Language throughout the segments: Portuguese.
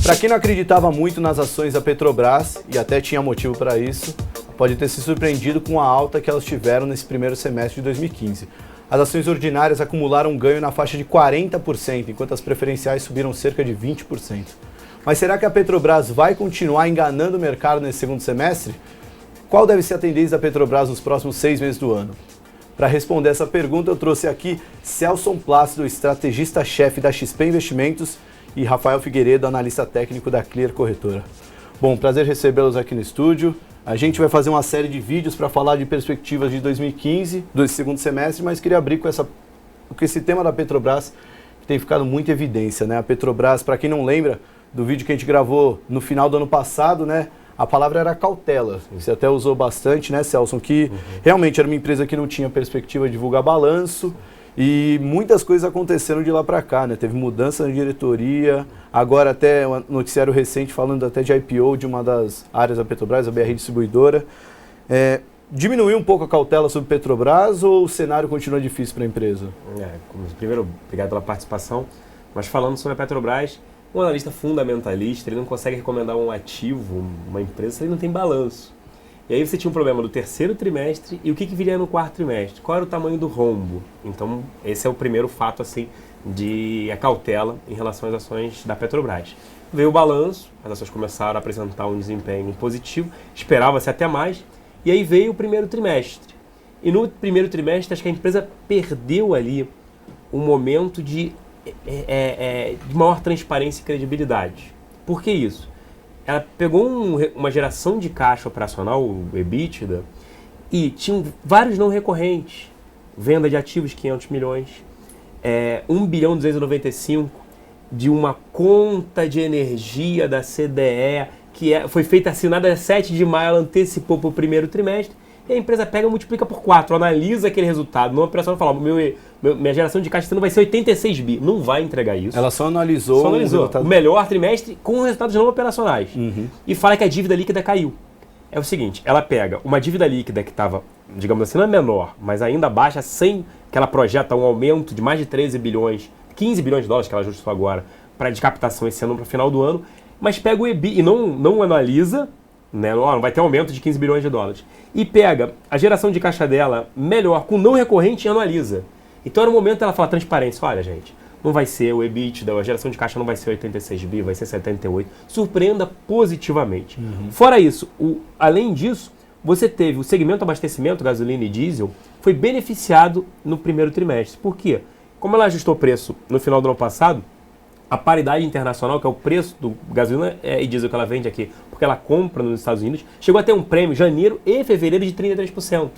Para quem não acreditava muito nas ações da Petrobras, e até tinha motivo para isso, pode ter se surpreendido com a alta que elas tiveram nesse primeiro semestre de 2015. As ações ordinárias acumularam um ganho na faixa de 40%, enquanto as preferenciais subiram cerca de 20%. Mas será que a Petrobras vai continuar enganando o mercado nesse segundo semestre? Qual deve ser a tendência da Petrobras nos próximos 6 meses do ano? Para responder essa pergunta, eu trouxe aqui Celson Plácido, estrategista-chefe da XP Investimentos, e Rafael Figueiredo, analista técnico da Clear Corretora. Bom, prazer recebê-los aqui no estúdio. A gente vai fazer uma série de vídeos para falar de perspectivas de 2015, do segundo semestre, mas queria abrir com esse tema da Petrobras, que tem ficado muito em evidência, né? A Petrobras, para quem não lembra do vídeo que a gente gravou no final do ano passado, né? A palavra era cautela. Você até usou bastante, né, Celson? Que realmente era uma empresa que não tinha perspectiva de divulgar balanço e muitas coisas aconteceram de lá para cá, né? Teve mudança na diretoria, agora até um noticiário recente falando até de IPO de uma das áreas da Petrobras, a BR Distribuidora. Diminuiu um pouco a cautela sobre Petrobras ou o cenário continua difícil para a empresa? Primeiro, obrigado pela participação. Mas falando sobre a Petrobras, um analista fundamentalista, ele não consegue recomendar um ativo, uma empresa, se ele não tem balanço. E aí você tinha um problema do terceiro trimestre e o que viria no quarto trimestre? Qual era o tamanho do rombo? Então, esse é o primeiro fato, assim, de cautela em relação às ações da Petrobras. Veio o balanço, as ações começaram a apresentar um desempenho positivo, esperava-se até mais, e aí veio o primeiro trimestre. E no primeiro trimestre, acho que a empresa perdeu ali um momento de maior transparência e credibilidade. Por que isso? Ela pegou uma geração de caixa operacional, o EBITDA, e tinham vários não recorrentes. Venda de ativos, 500 milhões. 1 bilhão 295 de uma conta de energia da CDE, que foi feita assinada a 7 de maio, ela antecipou para o primeiro trimestre, e a empresa pega e multiplica por 4, analisa aquele resultado, numa operação e fala, minha geração de caixa vai ser 86 bi, não vai entregar isso. Ela só analisou o melhor trimestre com resultados não operacionais. E fala que a dívida líquida caiu. É o seguinte, ela pega uma dívida líquida que estava, digamos assim, não é menor, mas ainda baixa, sem que ela projeta um aumento de mais de 13 bilhões, 15 bilhões de dólares que ela ajustou agora de captação esse ano para o final do ano, mas pega o EBI e não analisa, né, não vai ter aumento de 15 bilhões de dólares. E pega a geração de caixa dela melhor, com não recorrente, e analisa. Então era o momento dela falar transparência. Olha, gente, não vai ser o EBITDA, a geração de caixa não vai ser 86 bi, vai ser 78. Surpreenda positivamente. Fora isso, além disso, você teve o segmento abastecimento, gasolina e diesel, foi beneficiado no primeiro trimestre. Por quê? Como ela ajustou o preço no final do ano passado, a paridade internacional, que é o preço do gasolina e diesel que ela vende aqui, porque ela compra nos Estados Unidos, chegou a ter um prêmio janeiro e fevereiro de 33%.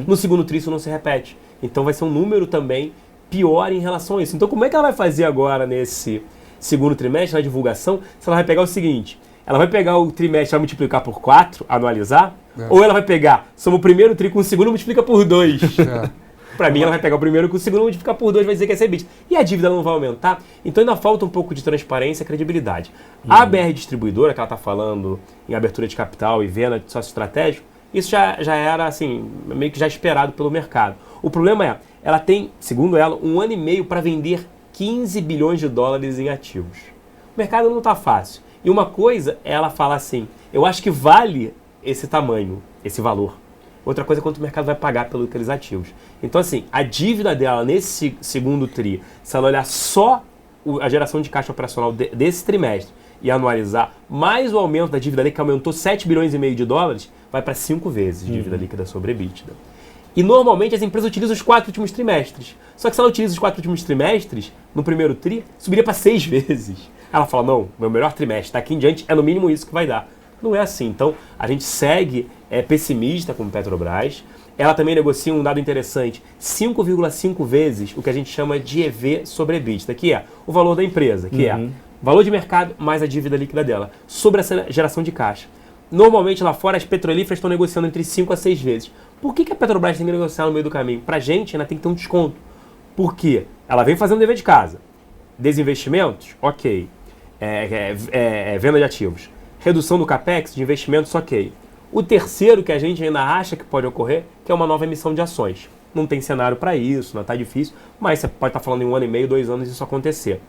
No segundo tri isso não se repete. Então vai ser um número também pior em relação a isso. Então como é que ela vai fazer agora nesse segundo trimestre, na divulgação, se ela vai pegar o seguinte, ela vai pegar o trimestre e vai multiplicar por 4, anualizar, ou ela vai pegar, soma o primeiro tri com o segundo e multiplica por 2. Para mim, ela vai pegar o primeiro com o segundo, multiplicar por 2, vai dizer que é CEBIT. E a dívida não vai aumentar, então ainda falta um pouco de transparência e credibilidade. A BR Distribuidora, que ela está falando em abertura de capital e venda de sócio estratégico, isso já era assim, meio que já esperado pelo mercado. O problema é, ela tem, segundo ela, 1 ano e meio para vender 15 bilhões de dólares em ativos. O mercado não está fácil. E uma coisa é ela falar assim, eu acho que vale esse tamanho, esse valor. Outra coisa é quanto o mercado vai pagar pelos aqueles ativos. Então, assim, a dívida dela nesse segundo tri, se ela olhar só a geração de caixa operacional desse trimestre e anualizar, mais o aumento da dívida líquida, que aumentou 7 bilhões e meio de dólares, vai para 5 vezes dívida líquida sobre EBITDA. E normalmente as empresas utilizam os 4 últimos trimestres. Só que se ela utiliza os 4 últimos trimestres, no primeiro tri, subiria para 6 vezes. Ela fala, não, meu melhor trimestre, daqui em diante é no mínimo isso que vai dar. Não é assim. Então, a gente segue pessimista com Petrobras. Ela também negocia um dado interessante, 5,5 vezes o que a gente chama de EV sobre EBITDA, que é o valor da empresa, que é valor de mercado mais a dívida líquida dela, sobre essa geração de caixa. Normalmente lá fora as petrolíferas estão negociando entre 5 a 6 vezes. Por que a Petrobras tem que negociar no meio do caminho? Para a gente ainda tem que ter um desconto. Por quê? Ela vem fazendo dever de casa. Desinvestimentos? Ok. Venda de ativos. Redução do capex de investimentos? Ok. O terceiro que a gente ainda acha que pode ocorrer, que é uma nova emissão de ações. Não tem cenário para isso, não está difícil, mas você pode estar falando em 1 ano e meio, 2 anos isso acontecer.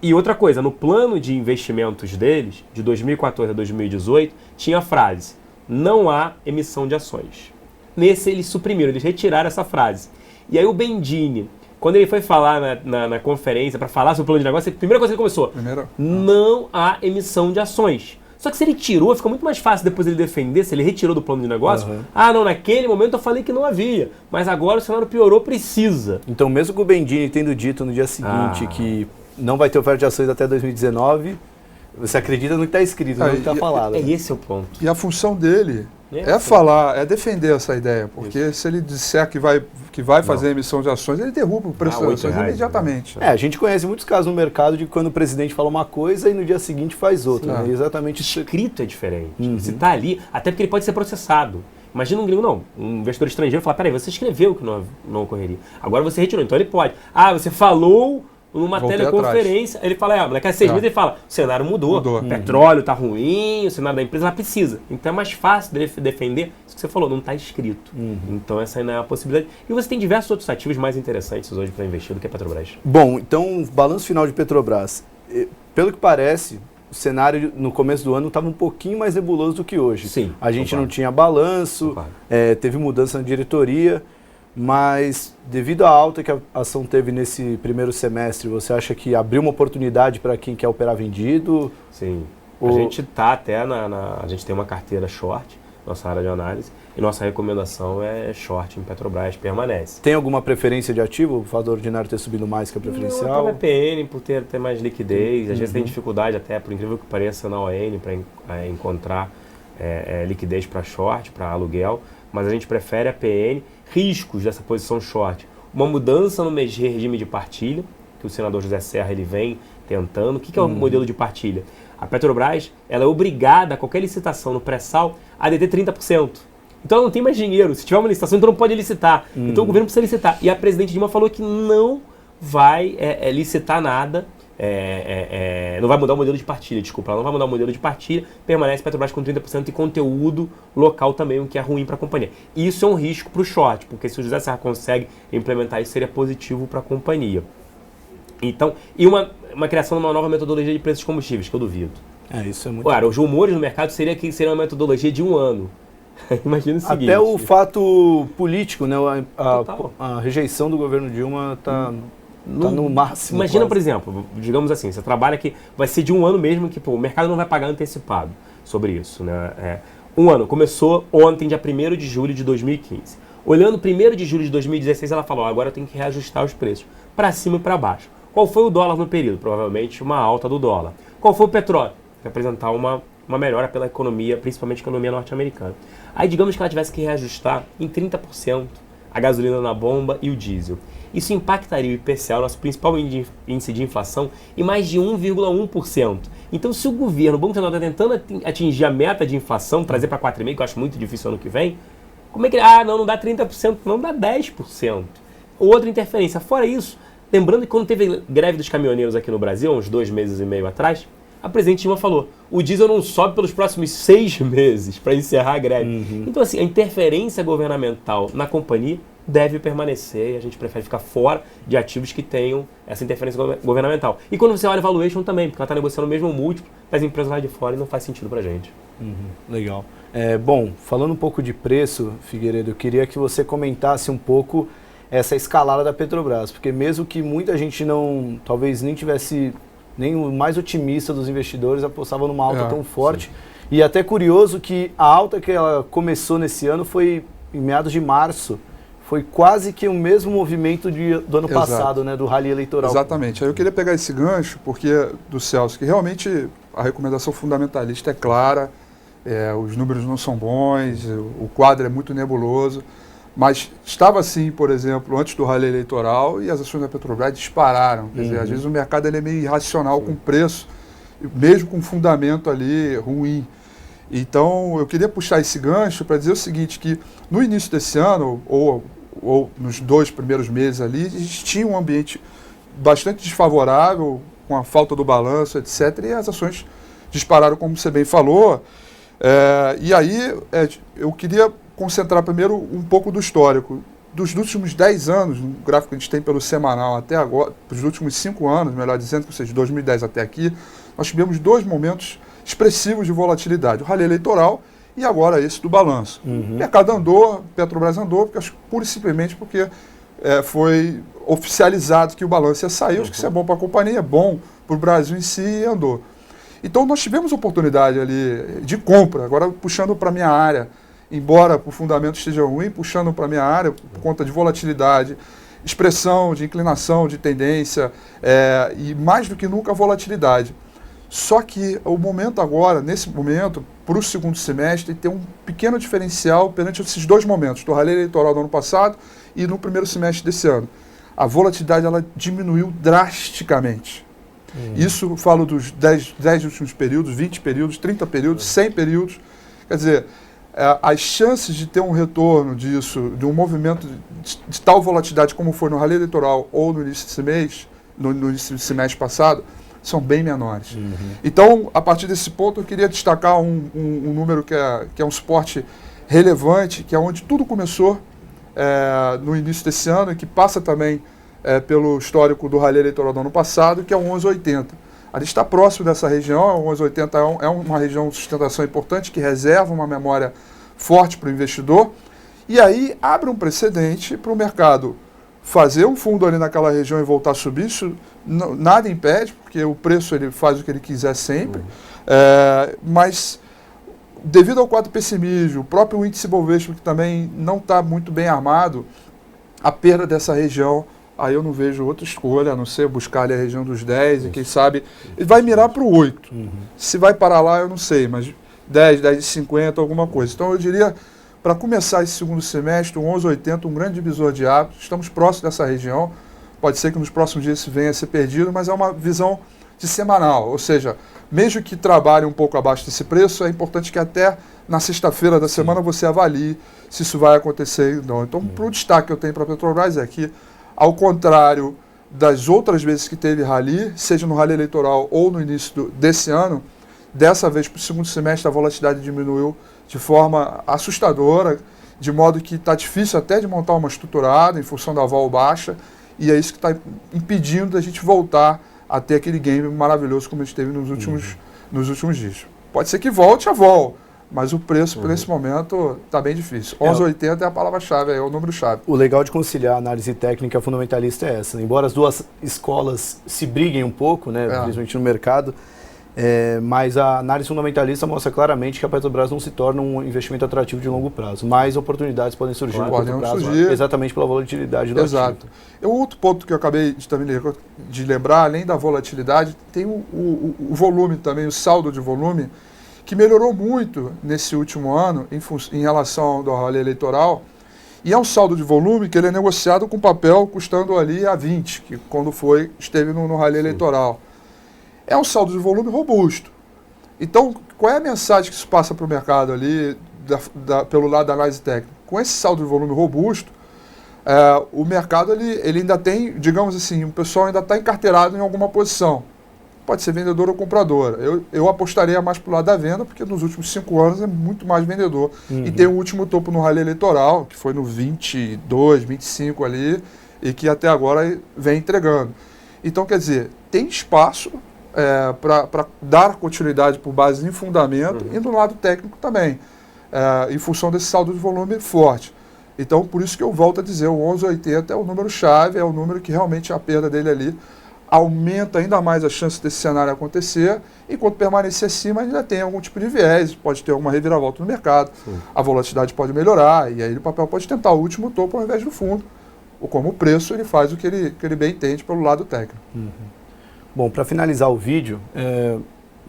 E outra coisa, no plano de investimentos deles, de 2014 a 2018, tinha a frase: não há emissão de ações. Nesse eles suprimiram, eles retiraram essa frase. E aí o Bendini, quando ele foi falar na conferência para falar sobre o plano de negócio, a primeira coisa que ele começou: não há emissão de ações. Só que se ele tirou, fica muito mais fácil depois ele defender, se ele retirou do plano de negócio. Não, naquele momento eu falei que não havia, mas agora o cenário piorou, precisa. Então, mesmo com o Bendini tendo dito no dia seguinte que não vai ter oferta de ações até 2019, você acredita no que está escrito, não no que está falado. Esse é o ponto. E a função dele é falar, é defender essa ideia, porque se ele disser que vai fazer a emissão de ações, ele derruba o preço das ações imediatamente. A gente conhece muitos casos no mercado de quando o presidente fala uma coisa e no dia seguinte faz outra. Né? Exatamente isso. Escrito é diferente. Se está ali, até porque ele pode ser processado. Imagina um gringo, um investidor estrangeiro falar: peraí, você escreveu que não ocorreria. Agora você retirou, então ele pode. Você falou numa teleconferência, ele fala, daqui a 6 meses ele fala: o cenário mudou. O petróleo está ruim, o cenário da empresa ela precisa. Então é mais fácil dele defender isso que você falou, não está escrito. Então essa aí não é a possibilidade. E você tem diversos outros ativos mais interessantes hoje para investir do que a Petrobras. Bom, então, balanço final de Petrobras. Pelo que parece, o cenário no começo do ano estava um pouquinho mais nebuloso do que hoje. Sim. A gente não tinha balanço, teve mudança na diretoria. Mas, devido à alta que a ação teve nesse primeiro semestre, você acha que abriu uma oportunidade para quem quer operar vendido? Sim. A gente está até a gente tem uma carteira short, nossa área de análise, e nossa recomendação é short em Petrobras, permanece. Tem alguma preferência de ativo? O fator ordinário ter subido mais que a preferencial? Não, PN, por ter mais liquidez. Às vezes tem dificuldade até, por incrível que pareça, na ON para encontrar liquidez para short, para aluguel. Mas a gente prefere a PN. Riscos dessa posição short: uma mudança no regime de partilha, que o senador José Serra ele vem tentando. O que é o modelo de partilha? A Petrobras ela é obrigada a qualquer licitação no pré-sal a deter 30%. Então ela não tem mais dinheiro. Se tiver uma licitação, então não pode licitar. Então o governo precisa licitar. E a presidente Dilma falou que não vai licitar nada. Não vai mudar o modelo de partilha, desculpa, ela não vai mudar o modelo de partilha, permanece Petrobras com 30% de conteúdo local também, o que é ruim para a companhia. Isso é um risco para o short, porque se o José Serra consegue implementar isso, seria positivo para a companhia. Então, e uma criação de uma nova metodologia de preços de combustíveis, que eu duvido. Isso é muito... Os rumores no mercado seria uma metodologia de 1 ano. Imagina o seguinte. Até o fato político, né? A rejeição do governo Dilma está... no máximo. Imagina, por exemplo, digamos assim, você trabalha que vai ser de 1 ano mesmo que o mercado não vai pagar antecipado sobre isso. Né? 1 ano, começou ontem, dia 1º de julho de 2015. Olhando 1º de julho de 2016, ela falou: agora eu tenho que reajustar os preços, para cima e para baixo. Qual foi o dólar no período? Provavelmente uma alta do dólar. Qual foi o petróleo? Representar uma melhora pela economia, principalmente a economia norte-americana. Aí digamos que ela tivesse que reajustar em 30% a gasolina na bomba e o diesel. Isso impactaria o IPCA, o nosso principal índice de inflação, em mais de 1,1%. Então, se o governo, o Banco Central, está tentando atingir a meta de inflação, trazer para 4,5%, que eu acho muito difícil ano que vem, como é que não dá 30%, não dá 10%. Outra interferência. Fora isso, lembrando que quando teve greve dos caminhoneiros aqui no Brasil, uns 2 meses e meio atrás, a presidente Dilma falou: o diesel não sobe pelos próximos 6 meses para encerrar a greve. Então, assim, a interferência governamental na companhia deve permanecer e a gente prefere ficar fora de ativos que tenham essa interferência governamental. E quando você olha a valuation também, porque ela está negociando o mesmo múltiplo das empresas lá de fora e não faz sentido para a gente. Legal. Bom, falando um pouco de preço, Figueiredo, eu queria que você comentasse um pouco essa escalada da Petrobras, porque mesmo que muita gente talvez nem tivesse, nem o mais otimista dos investidores apostava numa alta tão forte. Sim. E até curioso que a alta que ela começou nesse ano foi em meados de março. Foi quase que o mesmo movimento do ano passado, né, do rally eleitoral. Exatamente. Aí eu queria pegar esse gancho, porque do Celso, que realmente a recomendação fundamentalista é clara, os números não são bons, o quadro é muito nebuloso, mas estava assim, por exemplo, antes do rally eleitoral e as ações da Petrobras dispararam. Quer dizer, às vezes o mercado ele é meio irracional com preço, mesmo com fundamento ali ruim. Então, eu queria puxar esse gancho para dizer o seguinte, que no início desse ano, ou nos 2 primeiros meses ali, existia um ambiente bastante desfavorável, com a falta do balanço, etc., e as ações dispararam, como você bem falou. E aí, eu queria concentrar primeiro um pouco do histórico. dos últimos 10 anos, no gráfico que a gente tem pelo semanal até agora, dos últimos 5 anos, melhor dizendo, ou seja, de 2010 até aqui, nós tivemos 2 momentos expressivos de volatilidade. O rally eleitoral e agora esse do balanço. O mercado andou, Petrobras andou, porque acho pura e simplesmente porque foi oficializado que o balanço ia sair. Acho que isso é bom para a companhia, é bom para o Brasil em si e andou. Então nós tivemos oportunidade ali de compra, agora puxando para a minha área, embora o fundamento esteja ruim, puxando para a minha área por conta de volatilidade, expressão de inclinação, de tendência e mais do que nunca volatilidade. Só que o momento agora, nesse momento, para o segundo semestre, tem um pequeno diferencial perante esses 2 momentos, do rally eleitoral do ano passado e no primeiro semestre desse ano. A volatilidade ela diminuiu drasticamente. Isso eu falo dos 10 últimos períodos, 20 períodos, 30 períodos, 100 períodos. Quer dizer, as chances de ter um retorno disso, de um movimento de tal volatilidade como foi no rally eleitoral ou no início desse mês, no início do semestre passado, são bem menores. Então, a partir desse ponto, eu queria destacar um número que é um suporte relevante, que é onde tudo começou no início desse ano e que passa também pelo histórico do rally eleitoral do ano passado, que é o 11,80. Ali está próximo dessa região, o 11,80 é uma região de sustentação importante, que reserva uma memória forte para o investidor, e aí abre um precedente para o mercado fazer um fundo ali naquela região e voltar a subir. Isso nada impede, porque o preço ele faz o que ele quiser sempre, mas devido ao quadro pessimismo, o próprio índice Bovespa, que também não está muito bem armado, a perda dessa região, aí eu não vejo outra escolha, a não ser buscar ali a região dos 10, e quem sabe, ele vai mirar para o 8. Se vai parar lá, eu não sei, mas 10, 10,50, alguma coisa. Então eu diria, para começar esse segundo semestre, o 11,80, um grande divisor de águas, estamos próximos dessa região, pode ser que nos próximos dias isso venha a ser perdido, mas é uma visão de semanal, ou seja, mesmo que trabalhe um pouco abaixo desse preço, é importante que até na sexta-feira da semana você avalie se isso vai acontecer ou não. Então, o destaque que eu tenho para a Petrobras é que, ao contrário das outras vezes que teve rally, seja no rally eleitoral ou no início desse ano, dessa vez para o segundo semestre a volatilidade diminuiu de forma assustadora, de modo que está difícil até de montar uma estruturada em função da vol baixa, e é isso que está impedindo da gente voltar a ter aquele game maravilhoso como a gente teve nos últimos dias. Pode ser que volte a vol, mas o preço, por esse momento, está bem difícil. 11,80 é a palavra-chave, é o número-chave. O legal de conciliar a análise técnica fundamentalista é essa. Embora as duas escolas se briguem um pouco, né, principalmente no mercado, mas a análise fundamentalista mostra claramente que a Petrobras não se torna um investimento atrativo de longo prazo. Mais oportunidades podem surgir no curto prazo, exatamente pela volatilidade do ativo. Outro ponto que eu acabei de lembrar, além da volatilidade, tem o volume também, o saldo de volume, que melhorou muito nesse último ano em relação ao rally eleitoral, e é um saldo de volume que ele é negociado com papel custando ali a 20, que quando esteve no rally eleitoral. É um saldo de volume robusto. Então, qual é a mensagem que isso passa para o mercado ali, pelo lado da análise técnica? Com esse saldo de volume robusto, o mercado ele ainda tem, digamos assim, o pessoal ainda está encarteirado em alguma posição. Pode ser vendedor ou comprador. Eu apostaria mais para o lado da venda, porque nos últimos 5 anos é muito mais vendedor. E tem o último topo no rally eleitoral, que foi no 22, 25 ali, e que até agora vem entregando. Então, quer dizer, tem espaço para dar continuidade por base em fundamento e do lado técnico também, em função desse saldo de volume forte. Então, por isso que eu volto a dizer, o 11,80 é o número-chave, é o número que realmente a perda dele ali aumenta ainda mais a chance desse cenário acontecer, enquanto permanecer acima ainda tem algum tipo de viés, pode ter alguma reviravolta no mercado, a volatilidade pode melhorar, e aí o papel pode tentar o último topo ao invés do fundo, ou como o preço ele faz o que ele bem entende pelo lado técnico. Bom, para finalizar o vídeo,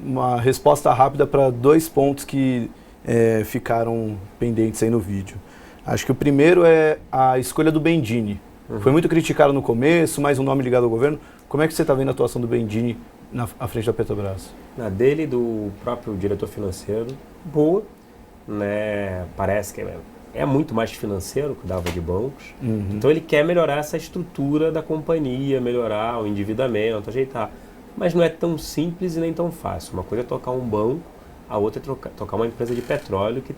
uma resposta rápida para 2 pontos que ficaram pendentes aí no vídeo. Acho que o primeiro é a escolha do Bendini. Foi muito criticado no começo, mais um nome ligado ao governo. Como é que você está vendo a atuação do Bendini à frente da Petrobras? Na dele, do próprio diretor financeiro, boa, né? Parece que é muito mais financeiro, cuidava de bancos. Então ele quer melhorar essa estrutura da companhia, melhorar o endividamento, ajeitar. Mas não é tão simples e nem tão fácil. Uma coisa é tocar um banco, a outra é tocar uma empresa de petróleo que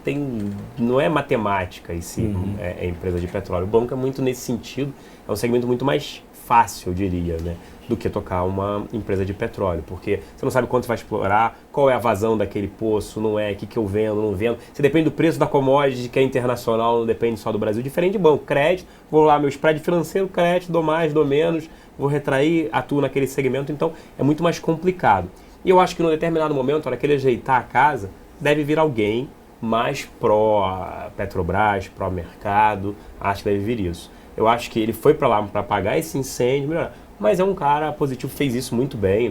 não é matemática em si, é empresa de petróleo. O banco é muito nesse sentido, é um segmento muito mais fácil, eu diria, né, do que tocar uma empresa de petróleo, porque você não sabe quanto você vai explorar, qual é a vazão daquele poço, o que eu vendo, não vendo. Você depende do preço da commodity, que é internacional, não depende só do Brasil, diferente de banco. Crédito, vou lá, meu spread financeiro, crédito, dou mais, dou menos, vou retrair, atuo naquele segmento, então é muito mais complicado. E eu acho que num determinado momento, na hora que ele ajeitar a casa, deve vir alguém mais pró-Petrobras, pró-mercado, acho que deve vir isso. Eu acho que ele foi para lá para apagar esse incêndio, melhorar. Mas é um cara positivo, fez isso muito bem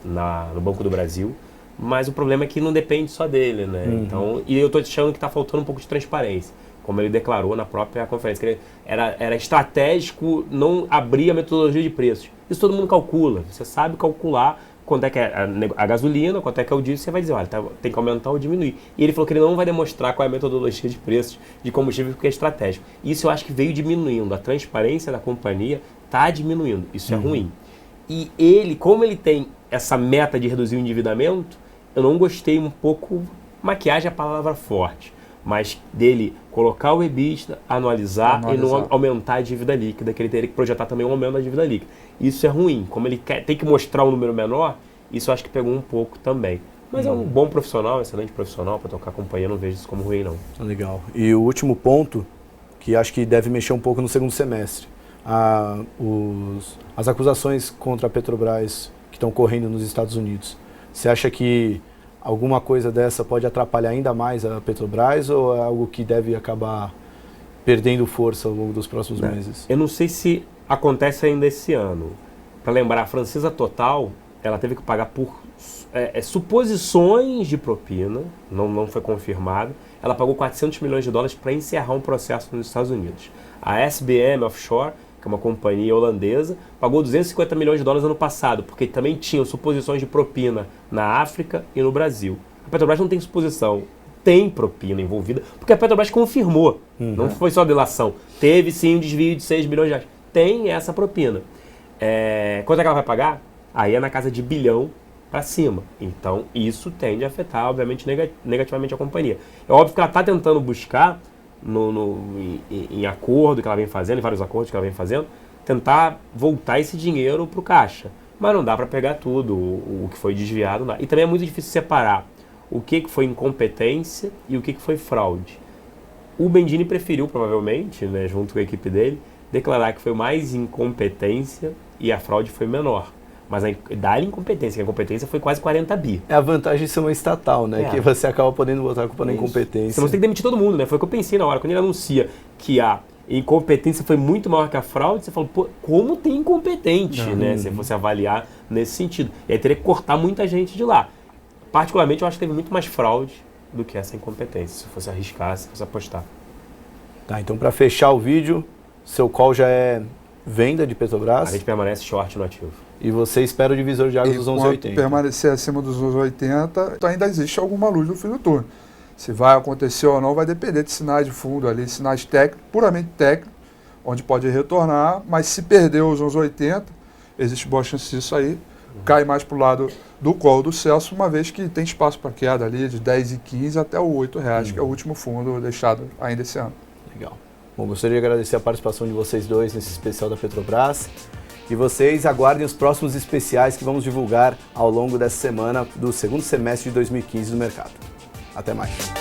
no Banco do Brasil, mas o problema é que não depende só dele, né? Então, e eu estou achando que está faltando um pouco de transparência, como ele declarou na própria conferência, que era estratégico não abrir a metodologia de preços. Isso todo mundo calcula, você sabe calcular quanto é que é a gasolina, quanto é que é o diesel, você vai dizer, olha, tem que aumentar ou diminuir. E ele falou que ele não vai demonstrar qual é a metodologia de preços de combustível, porque é estratégico. Isso eu acho que veio diminuindo, a transparência da companhia está diminuindo, isso é ruim. E ele, como ele tem essa meta de reduzir o endividamento, eu não gostei um pouco, maquiagem é a palavra forte, mas dele colocar o EBITDA, anualizar e não aumentar a dívida líquida, que ele teria que projetar também um aumento da dívida líquida. Isso é ruim, como ele tem que mostrar um número menor, isso eu acho que pegou um pouco também. Mas é um bom profissional, excelente profissional para tocar a companhia, não vejo isso como ruim não. Legal. E o último ponto, que acho que deve mexer um pouco no segundo semestre, as acusações contra a Petrobras que estão correndo nos Estados Unidos. Você acha que alguma coisa dessa pode atrapalhar ainda mais a Petrobras ou é algo que deve acabar perdendo força ao longo dos próximos meses? Eu não sei se acontece ainda esse ano. Para lembrar, a Francesa Total, ela teve que pagar por suposições de propina, não foi confirmado. Ela pagou 400 milhões de dólares para encerrar um processo nos Estados Unidos. A SBM Offshore, que é uma companhia holandesa, pagou 250 milhões de dólares ano passado, porque também tinham suposições de propina na África e no Brasil. A Petrobras não tem suposição, tem propina envolvida, porque a Petrobras confirmou, não foi só delação. Teve sim um desvio de 6 bilhões de reais. Tem essa propina. Quanto é que ela vai pagar? Aí é na casa de bilhão para cima. Então isso tende a afetar, obviamente, negativamente a companhia. É óbvio que ela está tentando buscar, em acordo que ela vem fazendo, em vários acordos que ela vem fazendo, tentar voltar esse dinheiro para o caixa. Mas não dá para pegar tudo, o que foi desviado. Não dá. E também é muito difícil separar o que foi incompetência e o que foi fraude. O Bendini preferiu, provavelmente, né, junto com a equipe dele, declarar que foi mais incompetência e a fraude foi menor. Mas dá incompetência, que a incompetência foi quase 40 bi. É a vantagem de ser uma estatal, né? Que você acaba podendo botar a culpa na incompetência. Você não tem que demitir todo mundo, né? Foi o que eu pensei na hora. Quando ele anuncia que a incompetência foi muito maior que a fraude, você fala, pô, como tem incompetente, né? Se você avaliar nesse sentido. E aí teria que cortar muita gente de lá. Particularmente, eu acho que teve muito mais fraude do que essa incompetência, se fosse arriscar, se fosse apostar. Tá, então para fechar o vídeo, seu call já é venda de Petrobras? A gente permanece short no ativo. E você espera o divisor de águas dos 11,80? Permanecer acima dos 11,80, então ainda existe alguma luz no fim do túnel. Se vai acontecer ou não vai depender de sinais de fundo ali, sinais técnicos, puramente técnicos, onde pode retornar, mas se perder os 11,80, existe boa chance disso aí, cai mais para o lado do call do Celso, uma vez que tem espaço para queda ali de 10,15 até o R$8, que é o último fundo deixado ainda esse ano. Legal. Bom, gostaria de agradecer a participação de vocês dois nesse especial da Petrobras. E vocês aguardem os próximos especiais que vamos divulgar ao longo dessa semana do segundo semestre de 2015 no mercado. Até mais.